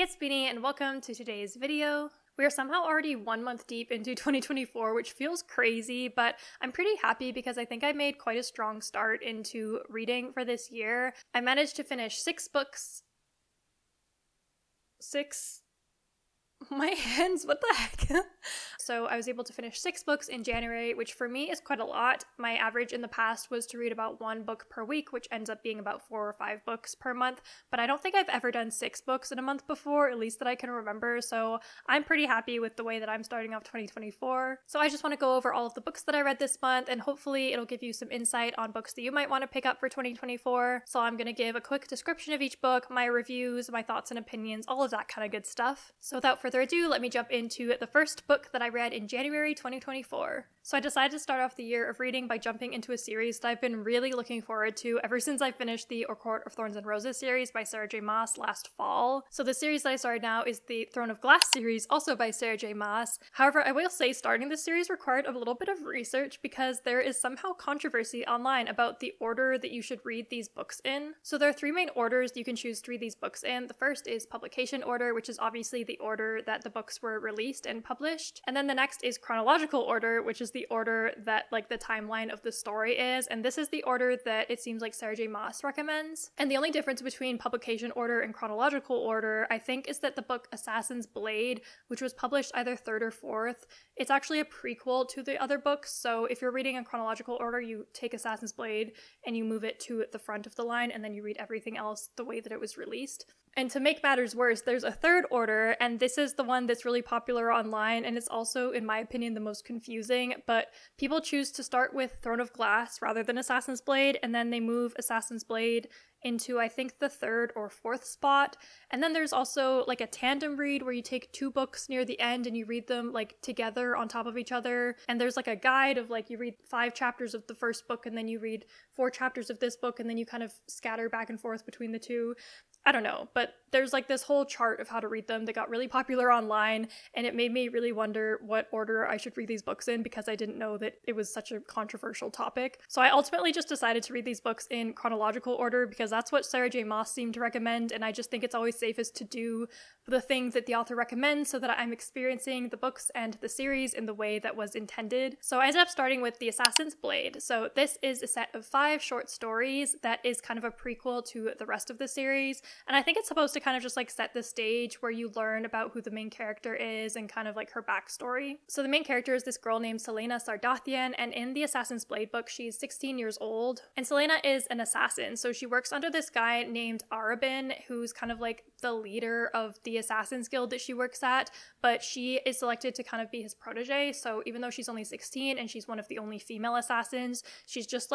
Hey, it's Beanie, and welcome to today's video. We are somehow already 1 month deep into 2024, which feels crazy, but I'm pretty happy because I think I made quite a strong start into reading for this year. I managed to finish 6 books. My hands, what the heck? So I was able to finish 6 books in January, which for me is quite a lot. My average in the past was to read about 1 book per week, which ends up being about 4 or 5 books per month. But I don't think I've ever done 6 books in a month before, at least that I can remember. So I'm pretty happy with the way that I'm starting off 2024. So I just want to go over all of the books that I read this month, and hopefully it'll give you some insight on books that you might want to pick up for 2024. So I'm going to give a quick description of each book, my reviews, my thoughts and opinions, all of that kind of good stuff. So without further ado, let me jump into the first book that I read in January 2024. So I decided to start off the year of reading by jumping into a series that I've been really looking forward to ever since I finished the A Court of Thorns and Roses series by Sarah J Maas last fall. So the series that I started now is the Throne of Glass series, also by Sarah J Maas. However, I will say starting this series required a little bit of research because there is somehow controversy online about the order that you should read these books in. So there are 3 main orders you can choose to read these books in. The first is publication order, which is obviously the order that the books were released and published. And then the next is chronological order, which is the order that the timeline of the story is. And this is the order that it seems like Sarah J Maas recommends. And the only difference between publication order and chronological order, I think, is that the book Assassin's Blade, which was published either 3rd or 4th, it's actually a prequel to the other books. So if you're reading in chronological order, you take Assassin's Blade and you move it to the front of the line, and then you read everything else the way that it was released. And to make matters worse, there's a 3rd order, and this is the one that's really popular online, and it's also, in my opinion, the most confusing, but people choose to start with Throne of Glass rather than Assassin's Blade, and then they move Assassin's Blade into, I think, the 3rd or 4th spot. And then there's also a tandem read where you take 2 books near the end and you read them together on top of each other. And there's a guide of you read 5 chapters of the first book and then you read 4 chapters of this book and then you kind of scatter back and forth between the 2. I don't know, but there's this whole chart of how to read them that got really popular online, and it made me really wonder what order I should read these books in because I didn't know that it was such a controversial topic. So I ultimately just decided to read these books in chronological order because that's what Sarah J Maas seemed to recommend, and I just think it's always safest to do the things that the author recommends so that I'm experiencing the books and the series in the way that was intended. So I ended up starting with The Assassin's Blade. So this is a set of 5 short stories that is kind of a prequel to the rest of the series. And I think it's supposed to kind of just set the stage where you learn about who the main character is and kind of her backstory. So the main character is this girl named Celaena Sardathian, and in the Assassin's Blade book, she's 16 years old. And Celaena is an assassin, so she works under this guy named Arobynn, who's kind of the leader of the Assassin's Guild that she works at, but she is selected to kind of be his protege. So even though she's only 16 and she's one of the only female assassins, she's just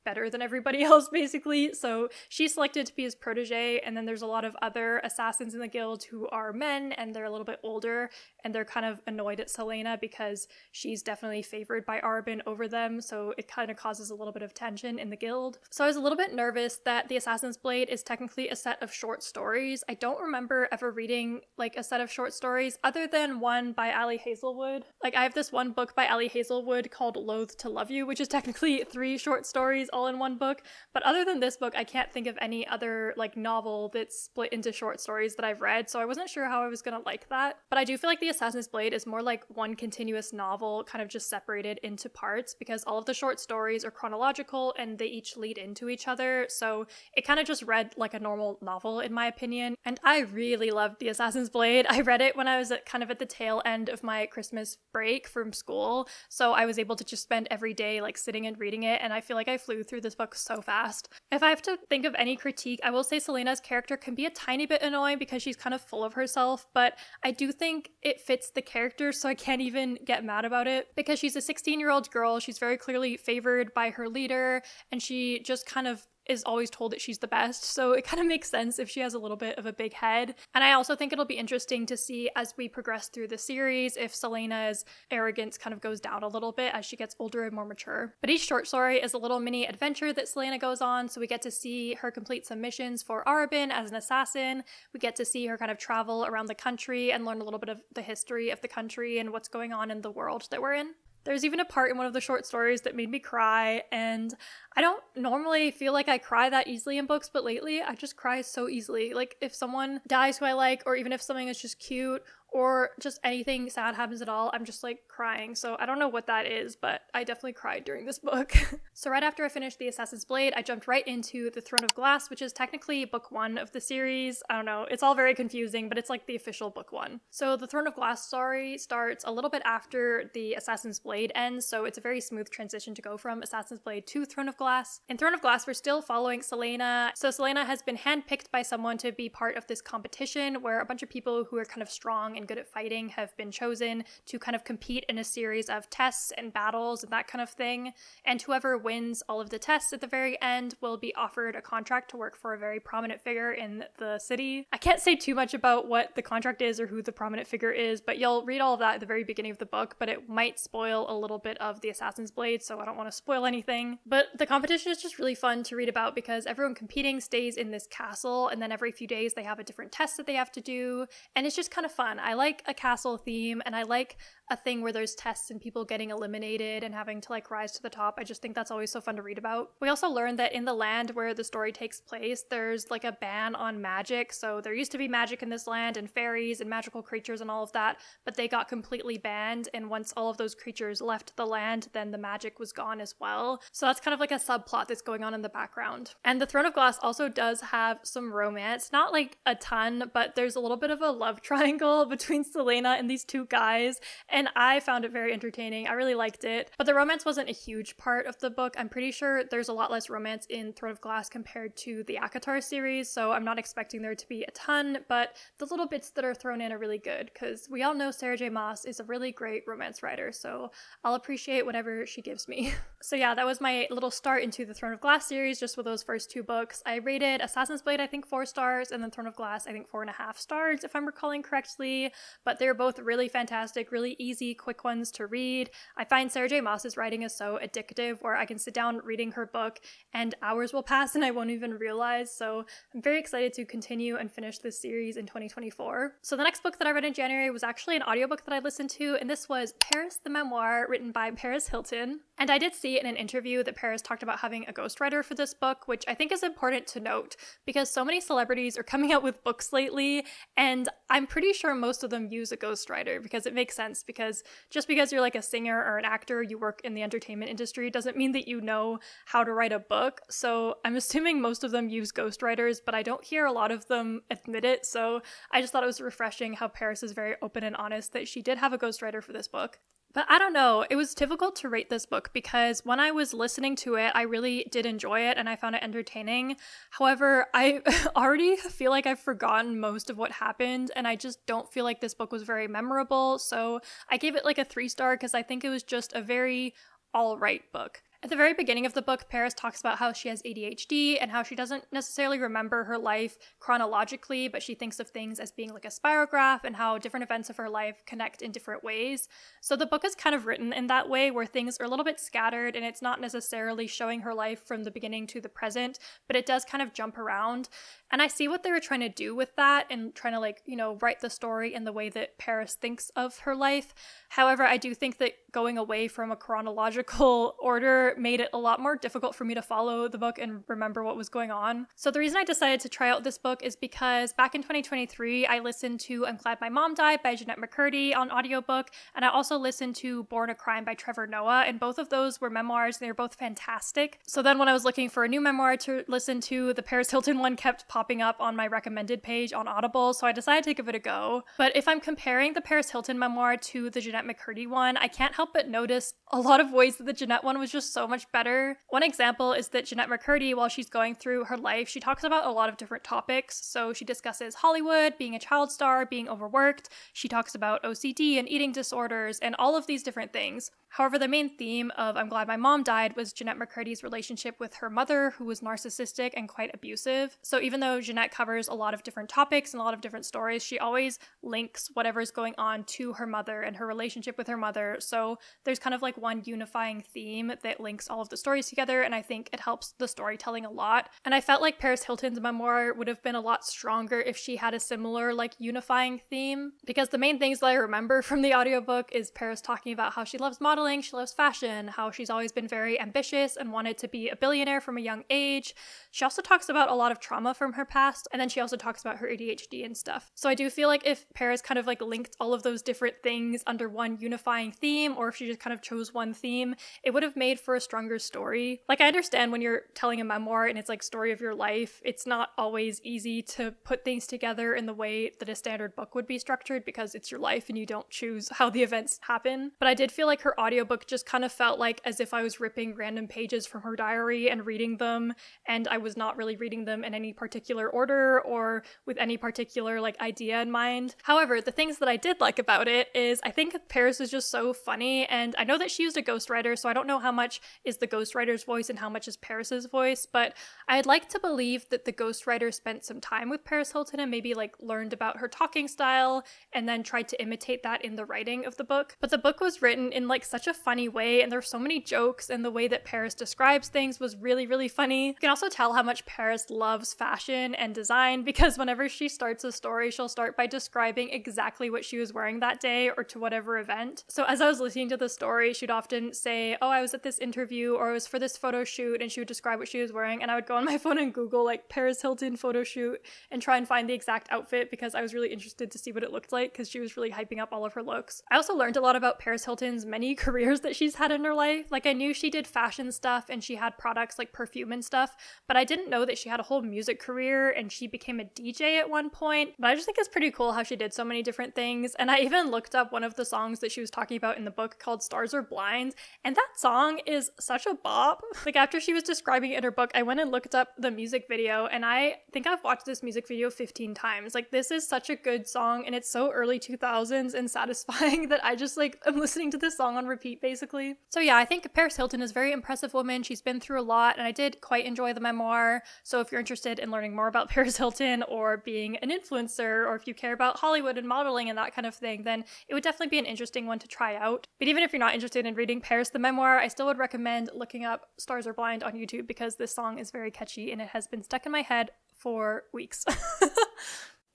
better than everybody else, basically. So she's selected to be his protege, and then there's a lot of other assassins in the guild who are men, and they're a little bit older, and they're kind of annoyed at Celaena because she's definitely favored by Arobynn over them, so it kind of causes a little bit of tension in the guild. So I was a little bit nervous that The Assassin's Blade is technically a set of short stories. I don't remember ever reading a set of short stories other than one by Ali Hazelwood. I have this one book by Ali Hazelwood called Loathe to Love You, which is technically 3 short stories all in one book, but other than this book I can't think of any other novel that's split into short stories that I've read, so I wasn't sure how I was gonna like that. But I do feel The Assassin's Blade is more one continuous novel, kind of just separated into parts, because all of the short stories are chronological and they each lead into each other, so it kind of just read like a normal novel in my opinion. And I really loved The Assassin's Blade. I read it when I was at the tail end of my Christmas break from school, so I was able to just spend every day sitting and reading it, and I feel I flew through this book so fast. If I have to think of any critique, I will say Celaena's character can be a tiny bit annoying because she's kind of full of herself, but I do think it fits the character, so I can't even get mad about it, because she's a 16-year-old girl, she's very clearly favored by her leader, and she just kind of is always told that she's the best, so it kind of makes sense if she has a little bit of a big head. And I also think it'll be interesting to see as we progress through the series if Celaena's arrogance kind of goes down a little bit as she gets older and more mature. But each short story is a little mini adventure that Celaena goes on, so we get to see her complete some missions for Arobynn as an assassin, we get to see her kind of travel around the country and learn a little bit of the history of the country and what's going on in the world that we're in. There's even a part in one of the short stories that made me cry, and I don't normally feel like I cry that easily in books, but lately I just cry so easily. Like if someone dies who I like, or even if something is just cute, or just anything sad happens at all, I'm just like crying. So I don't know what that is, but I definitely cried during this book. So right after I finished The Assassin's Blade, I jumped right into The Throne of Glass, which is technically book 1 of the series. I don't know, it's all very confusing, but it's like the official book 1. So the Throne of Glass story starts a little bit after the Assassin's Blade ends, so it's a very smooth transition to go from Assassin's Blade to Throne of Glass. In Throne of Glass, we're still following Celaena. So Celaena has been handpicked by someone to be part of this competition where a bunch of people who are kind of strong and good at fighting have been chosen to kind of compete in a series of tests and battles and that kind of thing. And whoever wins all of the tests at the very end will be offered a contract to work for a very prominent figure in the city. I can't say too much about what the contract is or who the prominent figure is, but you'll read all of that at the very beginning of the book, but it might spoil a little bit of the Assassin's Blade, so I don't want to spoil anything. But the competition is just really fun to read about because everyone competing stays in this castle, and then every few days they have a different test that they have to do, and it's just kind of fun. I like a castle theme, and I like a thing where there's tests and people getting eliminated and having to like rise to the top. I just think that's always so fun to read about. We also learned that in the land where the story takes place, there's like a ban on magic. So there used to be magic in this land and fairies and magical creatures and all of that, but they got completely banned. And once all of those creatures left the land, then the magic was gone as well. So that's kind of like a subplot that's going on in the background. And the Throne of Glass also does have some romance, not like a ton, but there's a little bit of a love triangle between Celaena and these two guys. And I found it very entertaining. I really liked it. But the romance wasn't a huge part of the book. I'm pretty sure there's a lot less romance in Throne of Glass compared to the ACOTAR series, so I'm not expecting there to be a ton, but the little bits that are thrown in are really good, because we all know Sarah J. Maas is a really great romance writer, so I'll appreciate whatever she gives me. So yeah, that was my little start into the Throne of Glass series, just with those first 2 books. I rated Assassin's Blade, I think 4 stars, and then Throne of Glass, I think 4.5 stars, if I'm recalling correctly, but they're both really fantastic, really easy, quick ones to read. I find Sarah J. Maas's writing is so addictive, where I can sit down reading her book and hours will pass and I won't even realize, so I'm very excited to continue and finish this series in 2024. So the next book that I read in January was actually an audiobook that I listened to, and this was Paris the Memoir, written by Paris Hilton. And I did see in an interview that Paris talked about having a ghostwriter for this book, which I think is important to note because so many celebrities are coming out with books lately, and I'm pretty sure most of them use a ghostwriter because it makes sense, because just because you're like a singer or an actor, you work in the entertainment industry, doesn't mean that you know how to write a book. So I'm assuming most of them use ghostwriters, but I don't hear a lot of them admit it. So I just thought it was refreshing how Paris is very open and honest that she did have a ghostwriter for this book. But I don't know, it was difficult to rate this book because when I was listening to it, I really did enjoy it and I found it entertaining. However, I already feel like I've forgotten most of what happened and I just don't feel like this book was very memorable. So I gave it like a 3-star because I think it was just a very all right book. At the very beginning of the book, Paris talks about how she has ADHD and how she doesn't necessarily remember her life chronologically, but she thinks of things as being like a spirograph and how different events of her life connect in different ways. So the book is kind of written in that way where things are a little bit scattered and it's not necessarily showing her life from the beginning to the present, but it does kind of jump around. And I see what they were trying to do with that and trying to like, you know, write the story in the way that Paris thinks of her life. However, I do think that going away from a chronological order made it a lot more difficult for me to follow the book and remember what was going on. So the reason I decided to try out this book is because back in 2023, I listened to I'm Glad My Mom Died by Jennette McCurdy on audiobook, and I also listened to Born a Crime by Trevor Noah, and both of those were memoirs, and they were both fantastic. So then when I was looking for a new memoir to listen to, the Paris Hilton one kept popping up on my recommended page on Audible, so I decided to give it a go. But if I'm comparing the Paris Hilton memoir to the Jennette McCurdy one, I can't help but notice a lot of ways that the Jennette one was just so much better. One example is that Jennette McCurdy, while she's going through her life, she talks about a lot of different topics. So she discusses Hollywood, being a child star, being overworked. She talks about OCD and eating disorders and all of these different things. However, the main theme of I'm Glad My Mom Died was Jennette McCurdy's relationship with her mother, who was narcissistic and quite abusive. So even though Jennette covers a lot of different topics and a lot of different stories, she always links whatever's going on to her mother and her relationship with her mother. So there's kind of like one unifying theme that links links all of the stories together, and I think it helps the storytelling a lot. And I felt like Paris Hilton's memoir would have been a lot stronger if she had a similar like unifying theme, because the main things that I remember from the audiobook is Paris talking about how she loves modeling, she loves fashion, how she's always been very ambitious and wanted to be a billionaire from a young age. She also talks about a lot of trauma from her past, and then she also talks about her ADHD and stuff. So I do feel like if Paris kind of like linked all of those different things under one unifying theme, or if she just kind of chose one theme, it would have made for a stronger story. Like, I understand when you're telling a memoir and it's like story of your life, it's not always easy to put things together in the way that a standard book would be structured because it's your life and you don't choose how the events happen. But I did feel like her audiobook just kind of felt like as if I was ripping random pages from her diary and reading them, and I was not really reading them in any particular order or with any particular like idea in mind. However, the things that I did like about it is I think Paris is just so funny, and I know that she used a ghostwriter, so I don't know how much is the ghostwriter's voice and how much is Paris's voice, but I'd like to believe that the ghostwriter spent some time with Paris Hilton and maybe like learned about her talking style and then tried to imitate that in the writing of the book. But the book was written in like such a funny way, and there's so many jokes, and the way that Paris describes things was really, really funny. You can also tell how much Paris loves fashion and design, because whenever she starts a story, she'll start by describing exactly what she was wearing that day or to whatever event. So as I was listening to the story, she'd often say, oh, I was at this interview, or I was for this photo shoot, and she would describe what she was wearing, and I would go on my phone and Google like Paris Hilton photo shoot and try and find the exact outfit because I was really interested to see what it looked like, because she was really hyping up all of her looks. I also learned a lot about Paris Hilton's many careers that she's had in her life. Like, I knew she did fashion stuff and she had products like perfume and stuff, but I didn't know that she had a whole music career and she became a DJ at one point. But I just think it's pretty cool how she did so many different things. And I even looked up one of the songs that she was talking about in the book called Stars Are Blind, and that song is such a bop. Like, after she was describing it in her book, I went and looked up the music video, and I think I've watched this music video 15 times. Like, this is such a good song, and it's so early 2000s and satisfying that I just like I'm listening to this song on repeat basically. So yeah, I think Paris Hilton is a very impressive woman. She's been through a lot, and I did quite enjoy the memoir. So if you're interested in learning more about Paris Hilton or being an influencer, or if you care about Hollywood and modeling and that kind of thing, then it would definitely be an interesting one to try out. But even if you're not interested in reading Paris the memoir, I still would recommend looking up Stars Are Blind on YouTube, because this song is very catchy and it has been stuck in my head for weeks.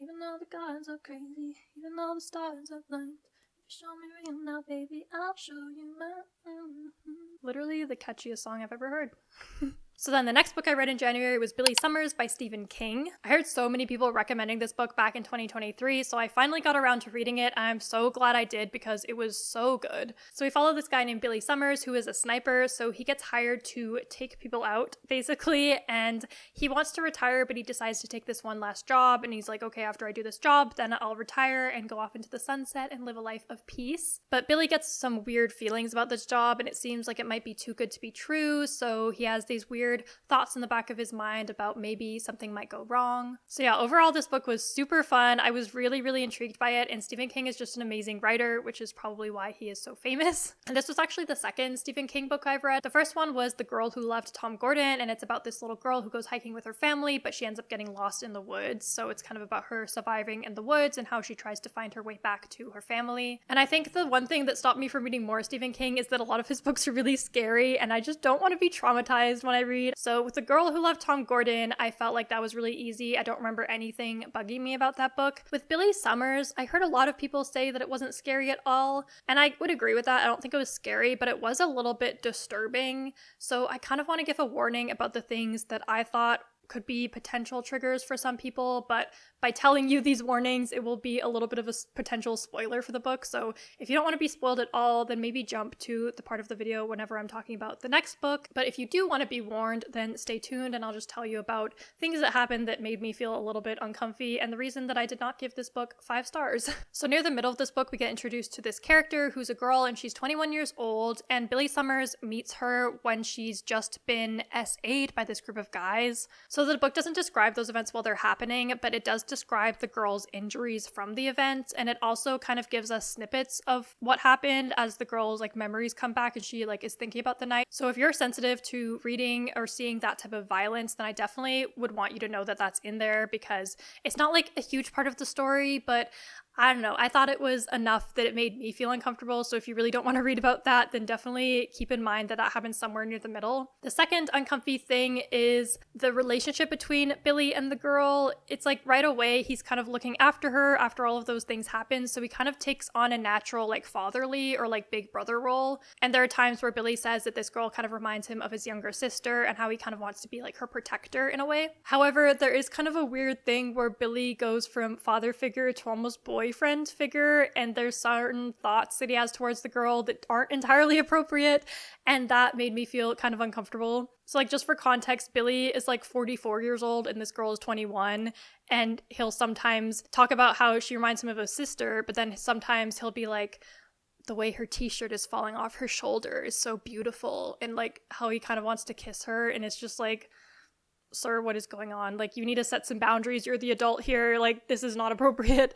Even though the gods are crazy, even though the stars are blind, if you show me real now, baby, I'll show you mine. Literally the catchiest song I've ever heard. So then the next book I read in January was Billy Summers by Stephen King. I heard so many people recommending this book back in 2023, so I finally got around to reading it, and I'm so glad I did because it was so good. So we follow this guy named Billy Summers, who is a sniper, so he gets hired to take people out, basically, and he wants to retire, but he decides to take this one last job, and he's like, okay, after I do this job, then I'll retire and go off into the sunset and live a life of peace. But Billy gets some weird feelings about this job, and it seems like it might be too good to be true, so he has these weird thoughts in the back of his mind about maybe something might go wrong. So yeah, overall this book was super fun. I was really, really intrigued by it, and Stephen King is just an amazing writer, which is probably why he is so famous. And this was actually the second Stephen King book I've read. The first one was The Girl Who Loved Tom Gordon, and it's about this little girl who goes hiking with her family, but she ends up getting lost in the woods. So it's kind of about her surviving in the woods and how she tries to find her way back to her family. And I think the one thing that stopped me from reading more Stephen King is that a lot of his books are really scary, and I just don't want to be traumatized when I read. So with The Girl Who Loved Tom Gordon, I felt like that was really easy. I don't remember anything bugging me about that book. With Billy Summers, I heard a lot of people say that it wasn't scary at all, and I would agree with that. I don't think it was scary, but it was a little bit disturbing. So I kind of want to give a warning about the things that I thought could be potential triggers for some people, but by telling you these warnings, it will be a little bit of a potential spoiler for the book. So if you don't want to be spoiled at all, then maybe jump to the part of the video whenever I'm talking about the next book. But if you do want to be warned, then stay tuned, and I'll just tell you about things that happened that made me feel a little bit uncomfy, and the reason that I did not give this book 5 stars. So near the middle of this book, we get introduced to this character who's a girl, and she's 21 years old, and Billy Summers meets her when she's just been SA'd by this group of guys. So the book doesn't describe those events while they're happening, but it does describe the girl's injuries from the event, and it also kind of gives us snippets of what happened as the girl's like memories come back and she like is thinking about the night. So if you're sensitive to reading or seeing that type of violence, then I definitely would want you to know that that's in there, because it's not like a huge part of the story, but I don't know. I thought it was enough that it made me feel uncomfortable. So if you really don't want to read about that, then definitely keep in mind that that happens somewhere near the middle. The second uncomfy thing is the relationship between Billy and the girl. It's like right away, he's kind of looking after her after all of those things happen. So he kind of takes on a natural like fatherly or like big brother role. And there are times where Billy says that this girl kind of reminds him of his younger sister and how he kind of wants to be like her protector in a way. However, there is kind of a weird thing where Billy goes from father figure to almost boyfriend figure, and there's certain thoughts that he has towards the girl that aren't entirely appropriate, and that made me feel kind of uncomfortable. So like just for context, Billy is like 44 years old and this girl is 21, and he'll sometimes talk about how she reminds him of his sister, but then sometimes he'll be like, the way her t-shirt is falling off her shoulder is so beautiful, and like how he kind of wants to kiss her, and it's just like, sir, what is going on? Like, you need to set some boundaries. You're the adult here. Like, this is not appropriate.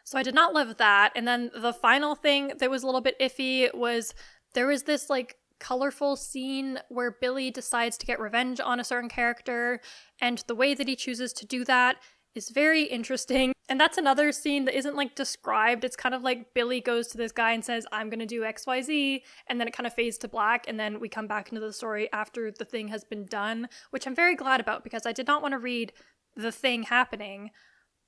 So I did not love that. And then the final thing that was a little bit iffy was there was this like colorful scene where Billy decides to get revenge on a certain character, and the way that he chooses to do that is very interesting. And that's another scene that isn't like described. It's kind of like Billy goes to this guy and says, I'm gonna do XYZ, and then it kind of fades to black, and then we come back into the story after the thing has been done, which I'm very glad about because I did not want to read the thing happening,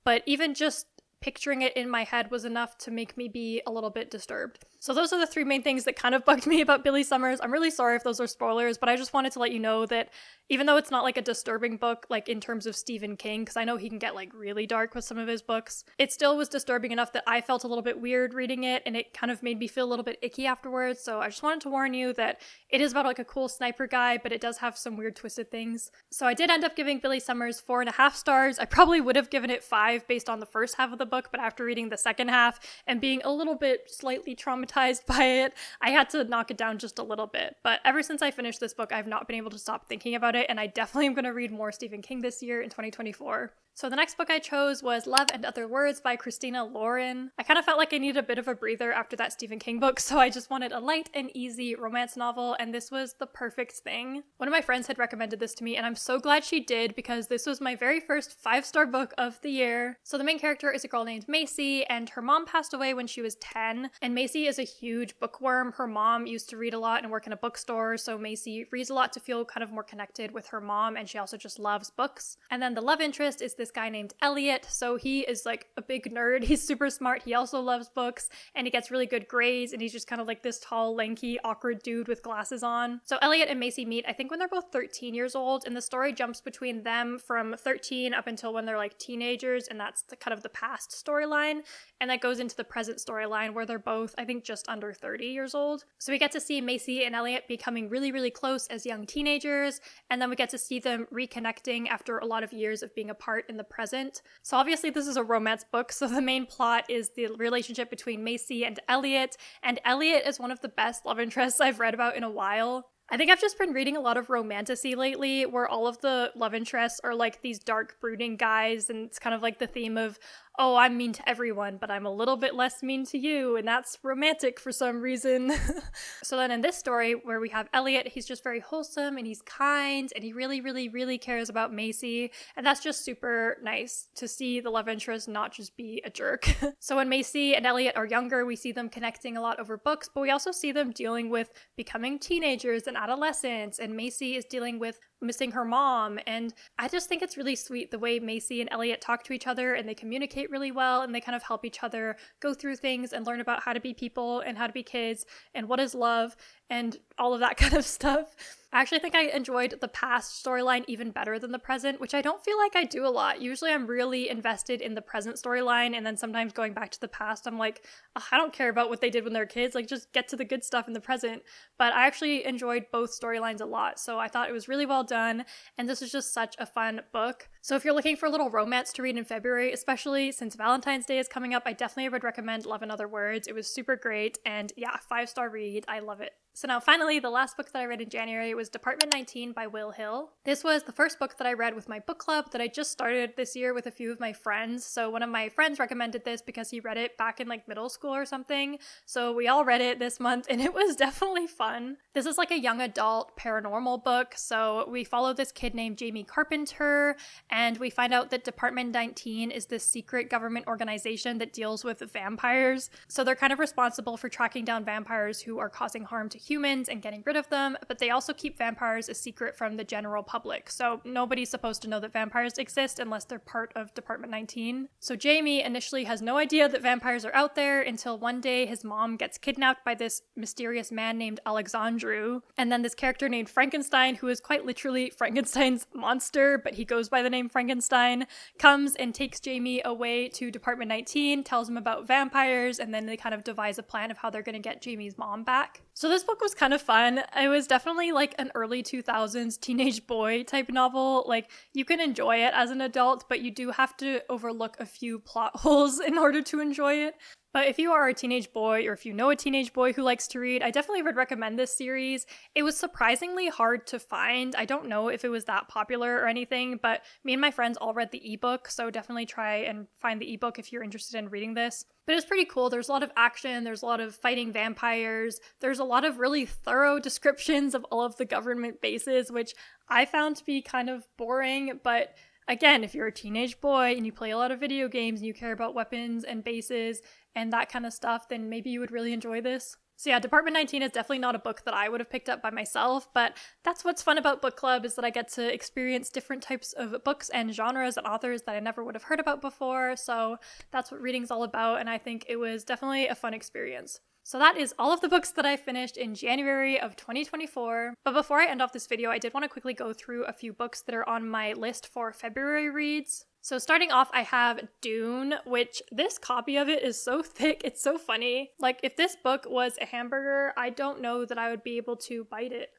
but even just picturing it in my head was enough to make me be a little bit disturbed. So those are the three main things that kind of bugged me about Billy Summers. I'm really sorry if those are spoilers, but I just wanted to let you know that even though it's not like a disturbing book, like in terms of Stephen King, because I know he can get like really dark with some of his books, it still was disturbing enough that I felt a little bit weird reading it, and it kind of made me feel a little bit icky afterwards. So I just wanted to warn you that it is about like a cool sniper guy, but it does have some weird twisted things. So I did end up giving Billy Summers 4.5 stars. I probably would have given it 5 based on the first half of the book, but after reading the second half and being a little bit slightly traumatized by it, I had to knock it down just a little bit. But ever since I finished this book, I've not been able to stop thinking about it, and I definitely am going to read more Stephen King this year in 2024. So the next book I chose was Love and Other Words by Christina Lauren. I kind of felt like I needed a bit of a breather after that Stephen King book, so I just wanted a light and easy romance novel, and this was the perfect thing. One of my friends had recommended this to me, and I'm so glad she did because this was my very first 5-star book of the year. So the main character is a girl named Macy, and her mom passed away when she was 10, and Macy is a huge bookworm. Her mom used to read a lot and work in a bookstore, so Macy reads a lot to feel kind of more connected with her mom, and she also just loves books. And then the love interest is this guy named Elliot. So he is like a big nerd. He's super smart. He also loves books, and he gets really good grades, and he's just kind of like this tall, lanky, awkward dude with glasses on. So Elliot and Macy meet, I think, when they're both 13 years old, and the story jumps between them from 13 up until when they're like teenagers, and that's the kind of the past storyline, and that goes into the present storyline where they're both, I think, just under 30 years old. So we get to see Macy and Elliot becoming really, really close as young teenagers, and then we get to see them reconnecting after a lot of years of being apart in the present. So obviously this is a romance book, so the main plot is the relationship between Macy and Elliot is one of the best love interests I've read about in a while. I think I've just been reading a lot of romantasy lately where all of the love interests are like these dark, brooding guys, and it's kind of like the theme of, oh, I'm mean to everyone, but I'm a little bit less mean to you, and that's romantic for some reason. So then in this story, where we have Elliot, he's just very wholesome, and he's kind, and he really, really, really cares about Macy, and that's just super nice to see the love interest not just be a jerk. So when Macy and Elliot are younger, we see them connecting a lot over books, but we also see them dealing with becoming teenagers and adolescents, and Macy is dealing with missing her mom, and I just think it's really sweet the way Macy and Elliot talk to each other, and they communicate really well, and they kind of help each other go through things and learn about how to be people and how to be kids and what is love and all of that kind of stuff. I actually think I enjoyed the past storyline even better than the present, which I don't feel like I do a lot. Usually I'm really invested in the present storyline, and then sometimes going back to the past, I'm like, oh, I don't care about what they did when they were kids, like just get to the good stuff in the present. But I actually enjoyed both storylines a lot, so I thought it was really well done, and this is just such a fun book. So if you're looking for a little romance to read in February, especially since Valentine's Day is coming up, I definitely would recommend Love and Other Words. It was super great, and yeah, 5-star read. I love it. So now finally, the last book that I read in January was Department 19 by Will Hill. This was the first book that I read with my book club that I just started this year with a few of my friends. So one of my friends recommended this because he read it back in like middle school or something. So we all read it this month, and it was definitely fun. This is like a young adult paranormal book. So we follow this kid named Jamie Carpenter, and we find out that Department 19 is this secret government organization that deals with vampires. So they're kind of responsible for tracking down vampires who are causing harm to humans and getting rid of them, but they also keep vampires a secret from the general public. So nobody's supposed to know that vampires exist unless they're part of Department 19. So Jamie initially has no idea that vampires are out there until one day his mom gets kidnapped by this mysterious man named Alexandru, and then this character named Frankenstein, who is quite literally Frankenstein's monster, but he goes by the name Frankenstein, comes and takes Jamie away to Department 19, tells him about vampires, and then they kind of devise a plan of how they're going to get Jamie's mom back. So this book was kind of fun. It was definitely like an early 2000s teenage boy type novel. Like, you can enjoy it as an adult, but you do have to overlook a few plot holes in order to enjoy it. But if you are a teenage boy, or if you know a teenage boy who likes to read, I definitely would recommend this series. It was surprisingly hard to find. I don't know if it was that popular or anything, but me and my friends all read the ebook, so definitely try and find the ebook if you're interested in reading this. But it's pretty cool. There's a lot of action, there's a lot of fighting vampires, there's a lot of really thorough descriptions of all of the government bases, which I found to be kind of boring, but again, if you're a teenage boy and you play a lot of video games and you care about weapons and bases and that kind of stuff, then maybe you would really enjoy this. So yeah, Department 19 is definitely not a book that I would have picked up by myself, but that's what's fun about book club, is that I get to experience different types of books and genres and authors that I never would have heard about before. So that's what reading's all about, and I think it was definitely a fun experience. So that is all of the books that I finished in January of 2024. But before I end off this video, I did want to quickly go through a few books that are on my list for February reads. So starting off, I have Dune, which this copy of it is so thick, it's so funny. Like, if this book was a hamburger, I don't know that I would be able to bite it.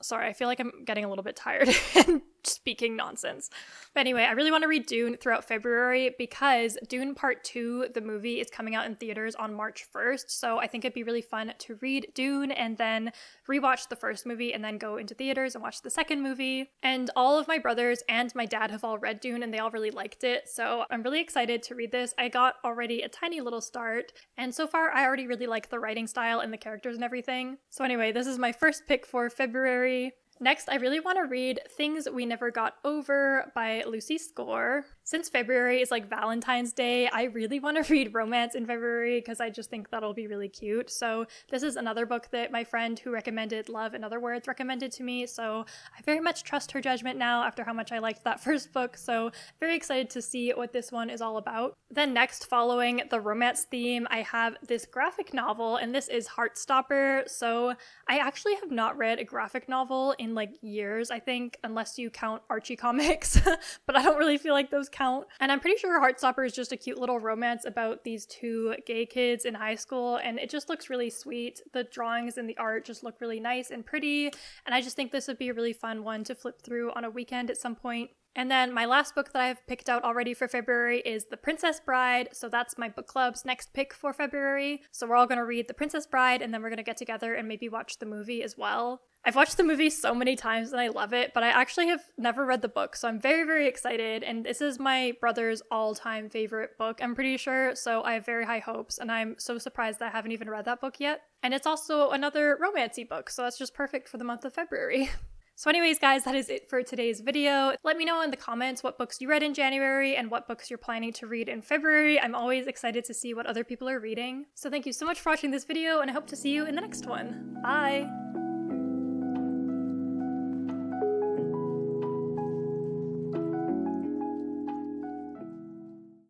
Sorry, I feel like I'm getting a little bit tired and speaking nonsense. But anyway, I really want to read Dune throughout February because Dune Part 2, the movie, is coming out in theaters on March 1st. So I think it'd be really fun to read Dune and then rewatch the first movie and then go into theaters and watch the second movie. And all of my brothers and my dad have all read Dune and they all really liked it. So I'm really excited to read this. I got already a tiny little start, and so far I already really like the writing style and the characters and everything. So anyway, this is my first pick for February. Next, I really want to read Things We Never Got Over by Lucy Score. Since February is like Valentine's Day, I really want to read romance in February because I just think that'll be really cute. So this is another book that my friend who recommended Love in Other Words recommended to me. So I very much trust her judgment now after how much I liked that first book. So very excited to see what this one is all about. Then next, following the romance theme, I have this graphic novel, and this is Heartstopper. So I actually have not read a graphic novel in like years, I think, unless you count Archie comics, but I don't really feel like those count. And I'm pretty sure Heartstopper is just a cute little romance about these two gay kids in high school, and it just looks really sweet. The drawings and the art just look really nice and pretty, and I just think this would be a really fun one to flip through on a weekend at some point. And then my last book that I've picked out already for February is The Princess Bride. So that's my book club's next pick for February. So we're all going to read The Princess Bride, and then we're going to get together and maybe watch the movie as well. I've watched the movie so many times and I love it, but I actually have never read the book. So I'm very, very excited. And this is my brother's all-time favorite book, I'm pretty sure. So I have very high hopes, and I'm so surprised that I haven't even read that book yet. And it's also another romancy book, so that's just perfect for the month of February. So anyways, guys, that is it for today's video. Let me know in the comments what books you read in January and what books you're planning to read in February. I'm always excited to see what other people are reading. So thank you so much for watching this video, and I hope to see you in the next one. Bye!